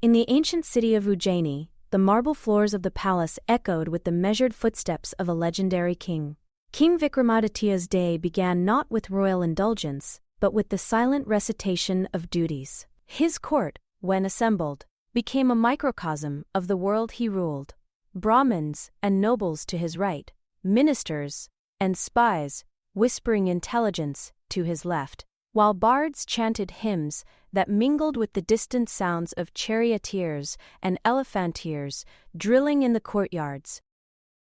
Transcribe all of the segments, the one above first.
In the ancient city of Ujjaini, the marble floors of the palace echoed with the measured footsteps of a legendary king. King Vikramaditya's day began not with royal indulgence, but with the silent recitation of duties. His court, when assembled, became a microcosm of the world he ruled. Brahmins and nobles to his right, ministers and spies whispering intelligence to his left, while bards chanted hymns that mingled with the distant sounds of charioteers and elephanteers drilling in the courtyards.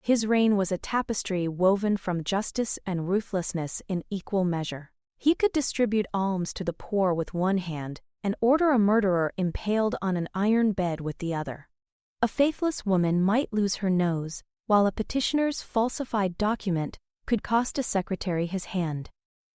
His reign was a tapestry woven from justice and ruthlessness in equal measure. He could distribute alms to the poor with one hand and order a murderer impaled on an iron bed with the other. A faithless woman might lose her nose, while a petitioner's falsified document could cost a secretary his hand.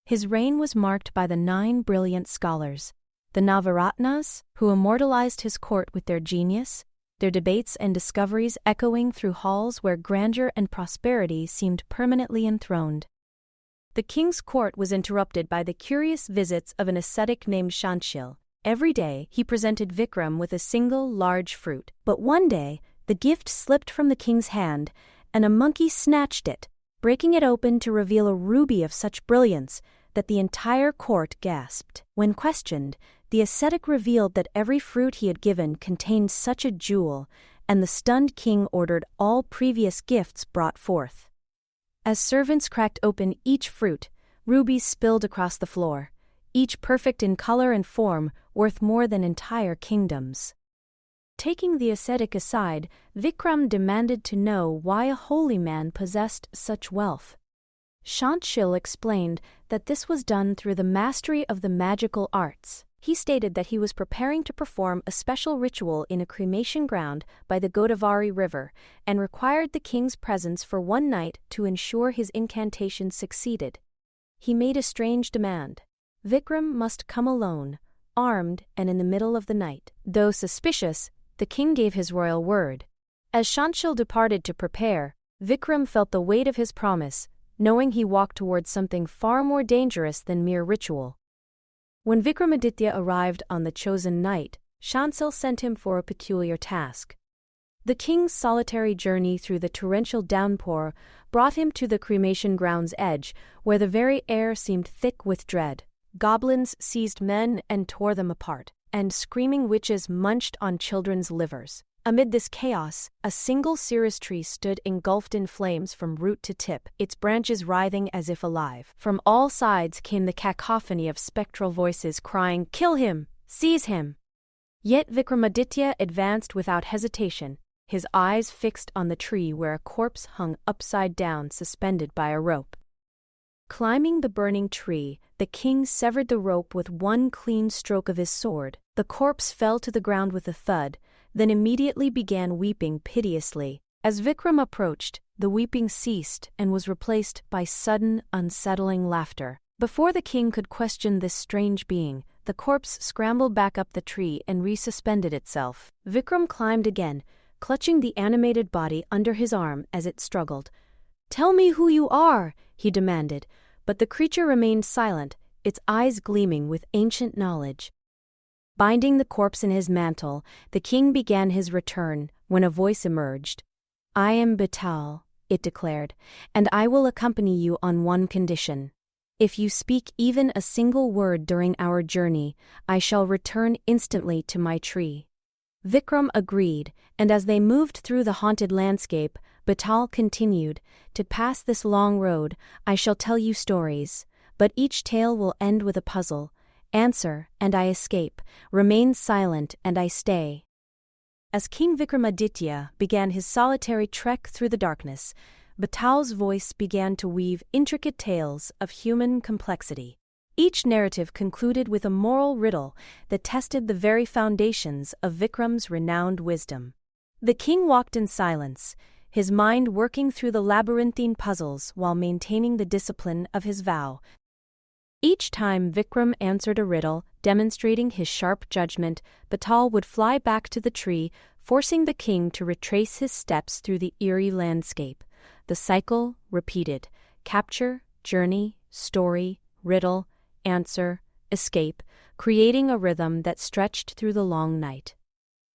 His reign was marked by the 9 brilliant scholars, the Navaratnas, who immortalized his court with their genius, their debates and discoveries echoing through halls where grandeur and prosperity seemed permanently enthroned. The king's court was interrupted by the curious visits of an ascetic named Shanshil. Every day he presented Vikram with a single large fruit, but one day the gift slipped from the king's hand, and a monkey snatched it, breaking it open to reveal a ruby of such brilliance that the entire court gasped. When questioned, the ascetic revealed that every fruit he had given contained such a jewel, and the stunned king ordered all previous gifts brought forth. As servants cracked open each fruit, rubies spilled across the floor, each perfect in color and form, worth more than entire kingdoms. Taking the ascetic aside, Vikram demanded to know why a holy man possessed such wealth. Shanshil explained that this was done through the mastery of the magical arts. He stated that he was preparing to perform a special ritual in a cremation ground by the Godavari River and required the king's presence for one night to ensure his incantation succeeded. He made a strange demand. Vikram must come alone, armed and in the middle of the night. Though suspicious, the king gave his royal word. As Shanshil departed to prepare, Vikram felt the weight of his promise, knowing he walked towards something far more dangerous than mere ritual. When Vikramaditya arrived on the chosen night, Shanshil sent him for a peculiar task. The king's solitary journey through the torrential downpour brought him to the cremation ground's edge, where the very air seemed thick with dread. Goblins seized men and tore them apart, and screaming witches munched on children's livers. Amid this chaos, a single cirrus tree stood engulfed in flames from root to tip, its branches writhing as if alive. From all sides came the cacophony of spectral voices crying, "Kill him! Seize him!" Yet Vikramaditya advanced without hesitation, his eyes fixed on the tree where a corpse hung upside down suspended by a rope. Climbing the burning tree, the king severed the rope with one clean stroke of his sword. The corpse fell to the ground with a thud, then immediately began weeping piteously. As Vikram approached, the weeping ceased and was replaced by sudden, unsettling laughter. Before the king could question this strange being, the corpse scrambled back up the tree and resuspended itself. Vikram climbed again, clutching the animated body under his arm as it struggled. "Tell me who you are," he demanded, but the creature remained silent, its eyes gleaming with ancient knowledge. Binding the corpse in his mantle, the king began his return when a voice emerged. "I am Betaal," it declared, "and I will accompany you on one condition. If you speak even a single word during our journey, I shall return instantly to my tree." Vikram agreed, and as they moved through the haunted landscape, Betaal continued, "To pass this long road, I shall tell you stories, but each tale will end with a puzzle. Answer, and I escape. Remain silent, and I stay." As King Vikramaditya began his solitary trek through the darkness, Betaal's voice began to weave intricate tales of human complexity. Each narrative concluded with a moral riddle that tested the very foundations of Vikram's renowned wisdom. The king walked in silence, his mind working through the labyrinthine puzzles while maintaining the discipline of his vow. Each time Vikram answered a riddle, demonstrating his sharp judgment, Betaal would fly back to the tree, forcing the king to retrace his steps through the eerie landscape. The cycle repeated: capture, journey, story, riddle, answer, escape, creating a rhythm that stretched through the long night.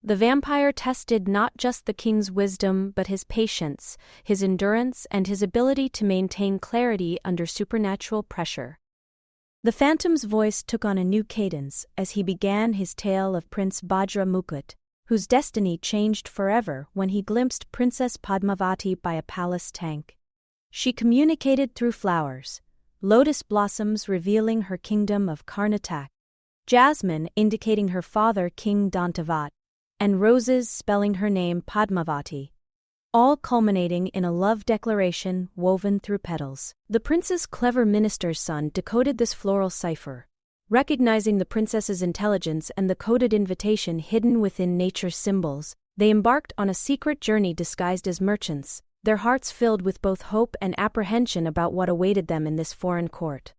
The vampire tested not just the king's wisdom but his patience, his endurance, and his ability to maintain clarity under supernatural pressure. The phantom's voice took on a new cadence as he began his tale of Prince Bajra Mukut, whose destiny changed forever when he glimpsed Princess Padmavati by a palace tank. She communicated through flowers, lotus blossoms revealing her kingdom of Karnatak, jasmine indicating her father King Dantavat, and roses spelling her name Padmavati, all culminating in a love declaration woven through petals. The prince's clever minister's son decoded this floral cipher, recognizing the princess's intelligence and the coded invitation hidden within nature's symbols. They embarked on a secret journey disguised as merchants, their hearts filled with both hope and apprehension about what awaited them in this foreign court.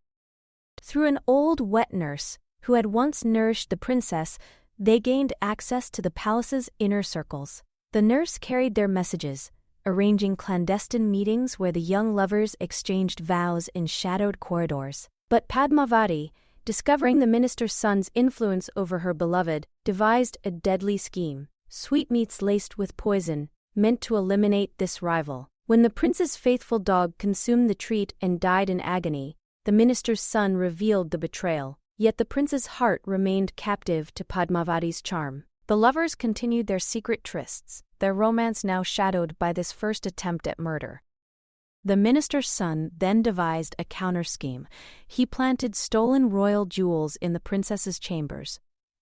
Through an old wet nurse, who had once nourished the princess, they gained access to the palace's inner circles. The nurse carried their messages, arranging clandestine meetings where the young lovers exchanged vows in shadowed corridors. But Padmavati, discovering the minister's son's influence over her beloved, devised a deadly scheme, sweetmeats laced with poison, meant to eliminate this rival. When the prince's faithful dog consumed the treat and died in agony, the minister's son revealed the betrayal, yet the prince's heart remained captive to Padmavati's charm. The lovers continued their secret trysts, their romance now shadowed by this first attempt at murder. The minister's son then devised a counter-scheme. He planted stolen royal jewels in the princess's chambers.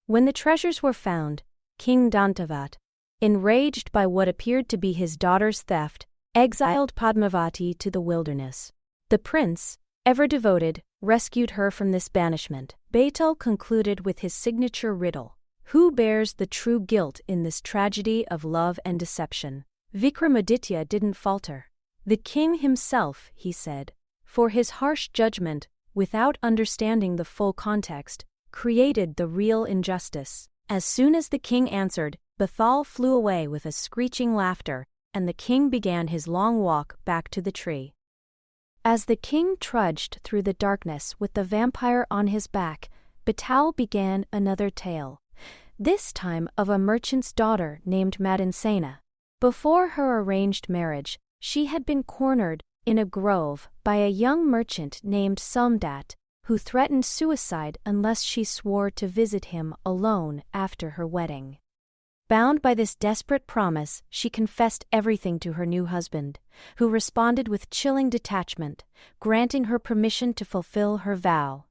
When the treasures were found, King Dantavat, enraged by what appeared to be his daughter's theft, exiled Padmavati to the wilderness. The prince, ever devoted, rescued her from this banishment. Betaal concluded with his signature riddle: who bears the true guilt in this tragedy of love and deception? Vikramaditya didn't falter. The king himself, he said, for his harsh judgment, without understanding the full context, created the real injustice. As soon as the king answered, Betaal flew away with a screeching laughter, and the king began his long walk back to the tree. As the king trudged through the darkness with the vampire on his back, Betaal began another tale, this time of a merchant's daughter named Madansena. Before her arranged marriage, she had been cornered in a grove by a young merchant named Somdat, who threatened suicide unless she swore to visit him alone after her wedding. Bound by this desperate promise, she confessed everything to her new husband, who responded with chilling detachment, granting her permission to fulfill her vow.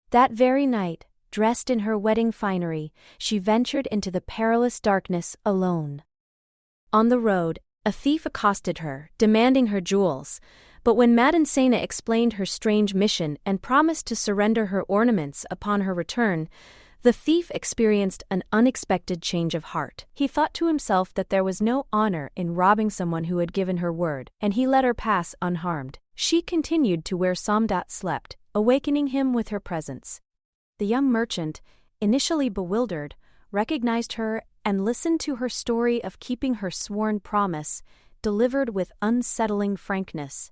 That very night, dressed in her wedding finery, she ventured into the perilous darkness alone. On the road, a thief accosted her, demanding her jewels, but when Madansena explained her strange mission and promised to surrender her ornaments upon her return, the thief experienced an unexpected change of heart. He thought to himself that there was no honor in robbing someone who had given her word, and he let her pass unharmed. She continued to where Somdat slept, awakening him with her presence. The young merchant, initially bewildered, recognized her and listened to her story of keeping her sworn promise, delivered with unsettling frankness.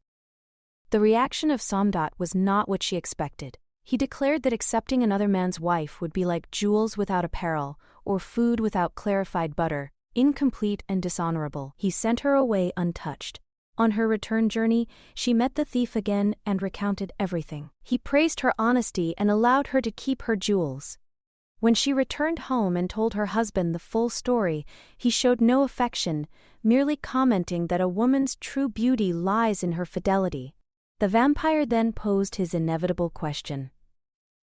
The reaction of Somdat was not what she expected. He declared that accepting another man's wife would be like jewels without apparel, or food without clarified butter, incomplete and dishonorable. He sent her away untouched. On her return journey, she met the thief again and recounted everything. He praised her honesty and allowed her to keep her jewels. When she returned home and told her husband the full story, he showed no affection, merely commenting that a woman's true beauty lies in her fidelity. The vampire then posed his inevitable question.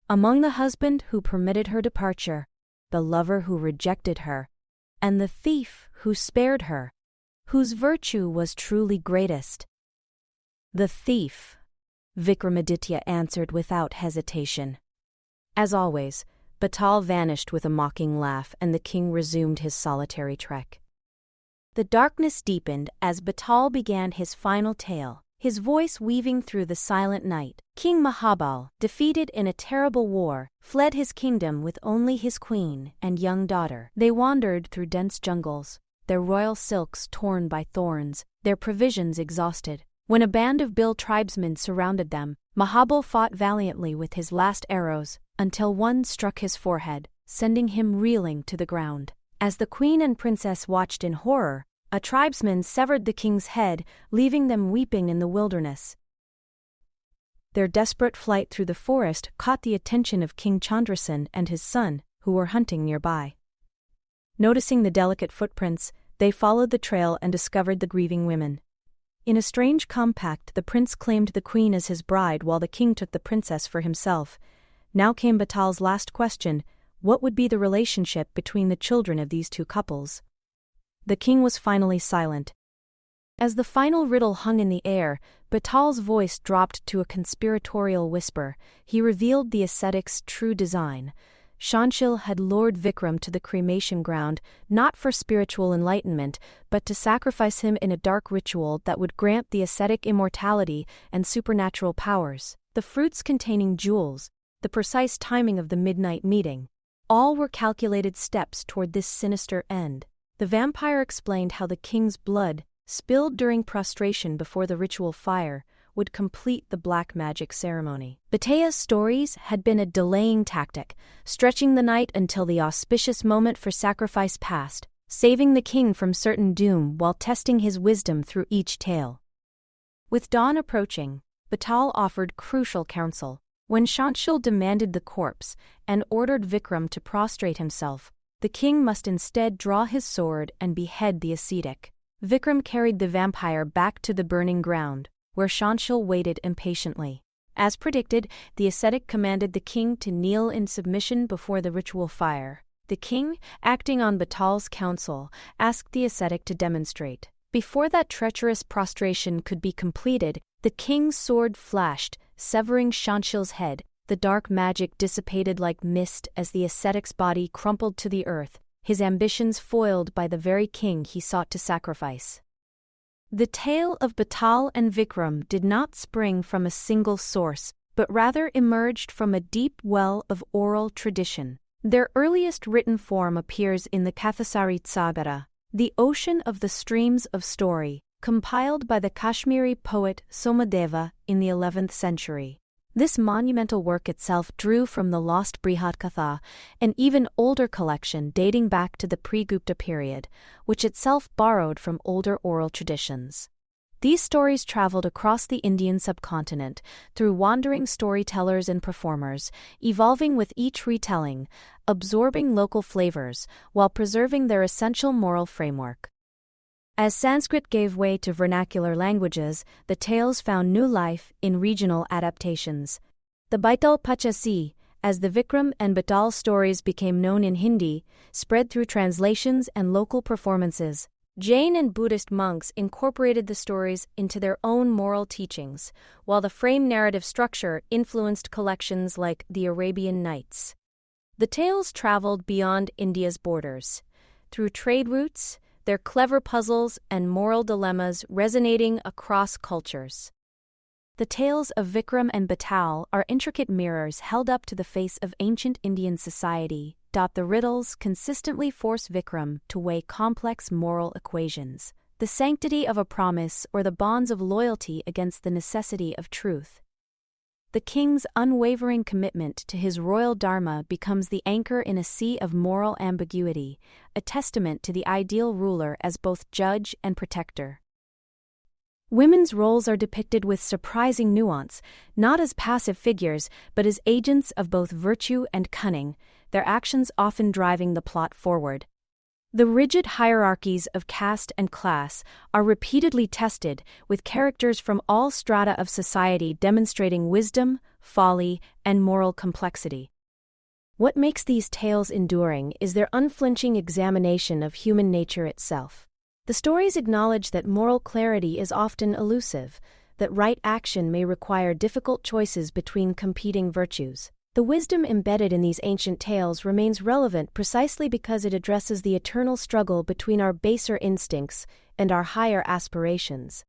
Among the husband who permitted her departure, the lover who rejected her, and the thief who spared her, whose virtue was truly greatest? The thief, Vikramaditya answered without hesitation. As always, Betaal vanished with a mocking laugh, and the king resumed his solitary trek. The darkness deepened as Betaal began his final tale, his voice weaving through the silent night. King Mahabal, defeated in a terrible war, fled his kingdom with only his queen and young daughter. They wandered through dense jungles, their royal silks torn by thorns, their provisions exhausted. When a band of Bil tribesmen surrounded them, Mahabal fought valiantly with his last arrows, until one struck his forehead, sending him reeling to the ground. As the queen and princess watched in horror, a tribesman severed the king's head, leaving them weeping in the wilderness. Their desperate flight through the forest caught the attention of King Chandrasen and his son, who were hunting nearby. Noticing the delicate footprints, they followed the trail and discovered the grieving women. In a strange compact, the prince claimed the queen as his bride while the king took the princess for himself. Now came Betaal's last question: what would be the relationship between the children of these two couples? The king was finally silent. As the final riddle hung in the air, Betaal's voice dropped to a conspiratorial whisper. He revealed the ascetic's true design. Shanshil had lured Vikram to the cremation ground, not for spiritual enlightenment, but to sacrifice him in a dark ritual that would grant the ascetic immortality and supernatural powers. The fruits containing jewels, the precise timing of the midnight meeting, all were calculated steps toward this sinister end. The vampire explained how the king's blood, spilled during prostration before the ritual fire, would complete the black magic ceremony. Betaal's stories had been a delaying tactic, stretching the night until the auspicious moment for sacrifice passed, saving the king from certain doom while testing his wisdom through each tale. With dawn approaching, Betaal offered crucial counsel. When Shanshil demanded the corpse and ordered Vikram to prostrate himself, the king must instead draw his sword and behead the ascetic. Vikram carried the vampire back to the burning ground, where Shanshil waited impatiently. As predicted, the ascetic commanded the king to kneel in submission before the ritual fire. The king, acting on Betaal's counsel, asked the ascetic to demonstrate. Before that treacherous prostration could be completed, the king's sword flashed, severing Shanshil's head. The dark magic dissipated like mist as the ascetic's body crumpled to the earth, his ambitions foiled by the very king he sought to sacrifice. The tale of Betaal and Vikram did not spring from a single source, but rather emerged from a deep well of oral tradition. Their earliest written form appears in the Kathasaritsagatha, the ocean of the streams of story, compiled by the Kashmiri poet Somadeva in the 11th century. This monumental work itself drew from the lost Brihatkatha, an even older collection dating back to the pre-Gupta period, which itself borrowed from older oral traditions. These stories traveled across the Indian subcontinent through wandering storytellers and performers, evolving with each retelling, absorbing local flavors, while preserving their essential moral framework. As Sanskrit gave way to vernacular languages, the tales found new life in regional adaptations. The Betaal Pachasi, as the Vikram and Betaal stories became known in Hindi, spread through translations and local performances. Jain and Buddhist monks incorporated the stories into their own moral teachings, while the frame narrative structure influenced collections like the Arabian Nights. The tales traveled beyond India's borders, through trade routes, their clever puzzles and moral dilemmas resonating across cultures. The tales of Vikram and Betaal are intricate mirrors held up to the face of ancient Indian society. The riddles consistently force Vikram to weigh complex moral equations, the sanctity of a promise or the bonds of loyalty against the necessity of truth. The king's unwavering commitment to his royal dharma becomes the anchor in a sea of moral ambiguity, a testament to the ideal ruler as both judge and protector. Women's roles are depicted with surprising nuance, not as passive figures, but as agents of both virtue and cunning, their actions often driving the plot forward. The rigid hierarchies of caste and class are repeatedly tested, with characters from all strata of society demonstrating wisdom, folly, and moral complexity. What makes these tales enduring is their unflinching examination of human nature itself. The stories acknowledge that moral clarity is often elusive, that right action may require difficult choices between competing virtues. The wisdom embedded in these ancient tales remains relevant precisely because it addresses the eternal struggle between our baser instincts and our higher aspirations.